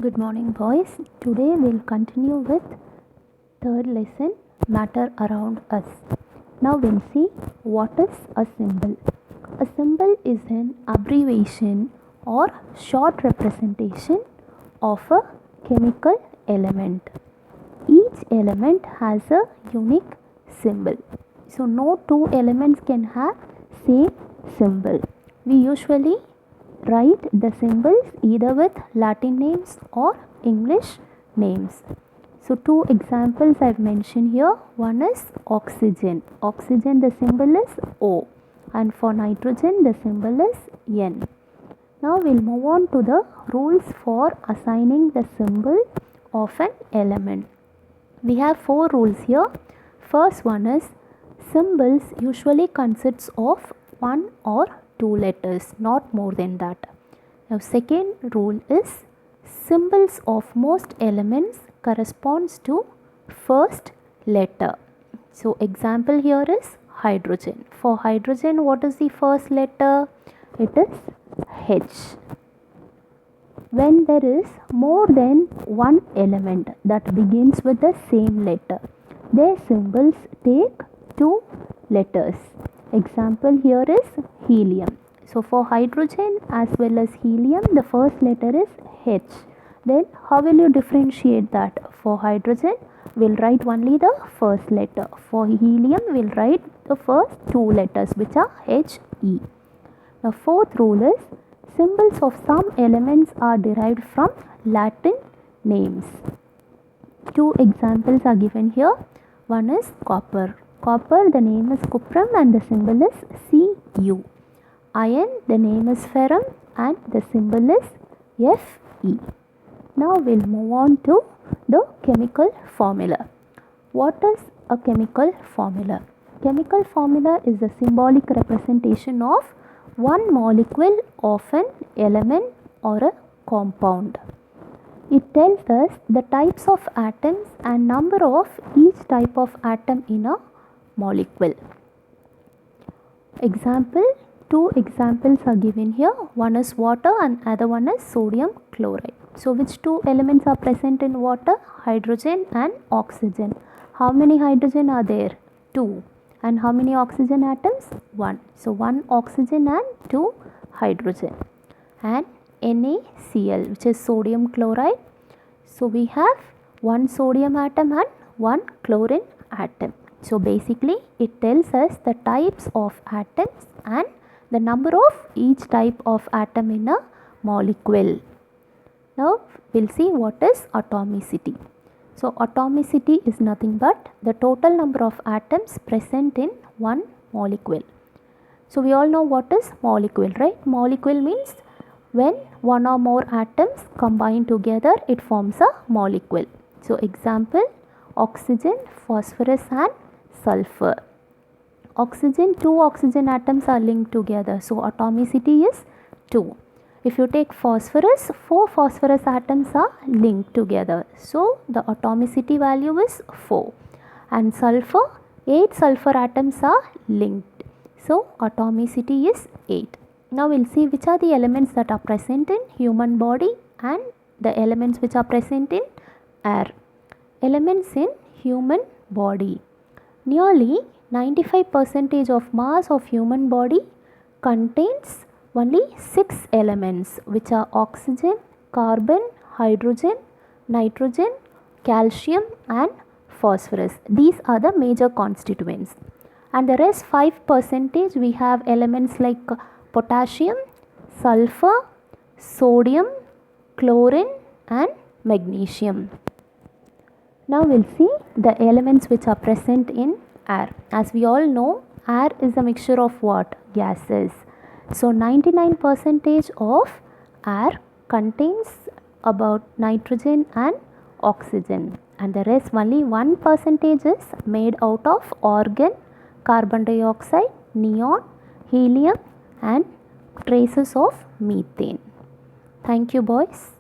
Good morning, boys. Today we'll continue with third lesson, matter around us. Now we'll see what is a symbol. A symbol is an abbreviation or short representation of a chemical element. Each element has a unique symbol. So no two elements can have same symbol. We usually write the symbols either with Latin names or English names. So two examples I've mentioned here. One is oxygen. Oxygen, the symbol is O, and for nitrogen the symbol is N. Now we'll move on to the rules for assigning the symbol of an element. We have 4 rules here. First one is symbols usually consists of 1 or 2 letters, not more than that. Now second rule is symbols of most elements corresponds to first letter. So example here is hydrogen. For hydrogen, what is the first letter? It is H. When there is more than one element that begins with the same letter, their symbols take 2 letters. Example here is helium. So for hydrogen as well as helium, the first letter is H. Then how will you differentiate that? For hydrogen, we'll write only the first letter. For helium, we'll write the first 2 letters, which are H, E. The fourth rule is symbols of some elements are derived from Latin names. 2 examples are given here. One is copper. Copper, the name is cuprum and the symbol is Cu. Iron, the name is ferrum and the symbol is Fe. Now we'll move on to the chemical formula. What is a chemical formula? Chemical formula is a symbolic representation of one molecule of an element or a compound. It tells us the types of atoms and number of each type of atom in a molecule. Example, 2 examples are given here. One is water and other one is sodium chloride. So which 2 elements are present in water? Hydrogen and oxygen. How many hydrogen are there? 2. And how many oxygen atoms? 1. So 1 oxygen and 2 hydrogen. And NaCl, which is sodium chloride. So we have 1 sodium atom and 1 chlorine atom. So basically it tells us the types of atoms and the number of each type of atom in a molecule. Now we'll see what is atomicity. So atomicity is nothing but the total number of atoms present in one molecule. So we all know what is molecule, right? Molecule means when one or more atoms combine together, it forms a molecule. So example, oxygen, phosphorus and sulfur. Oxygen, 2 oxygen atoms are linked together. So atomicity is 2. If you take phosphorus, 4 phosphorus atoms are linked together. So the atomicity value is 4. And sulfur, 8 sulfur atoms are linked. So atomicity is 8. Now we'll see which are the elements that are present in human body and the elements which are present in air. Elements in human body. Nearly 95% of mass of human body contains only 6 elements, which are oxygen, carbon, hydrogen, nitrogen, calcium and phosphorus. These are the major constituents. And the rest 5% we have elements like potassium, sulfur, sodium, chlorine and magnesium. Now we'll see the elements which are present in air. As we all know, air is a mixture of what? Gases. So 99% of air contains about nitrogen and oxygen, and the rest only 1% is made out of argon, carbon dioxide, neon, helium and traces of methane. Thank you, boys.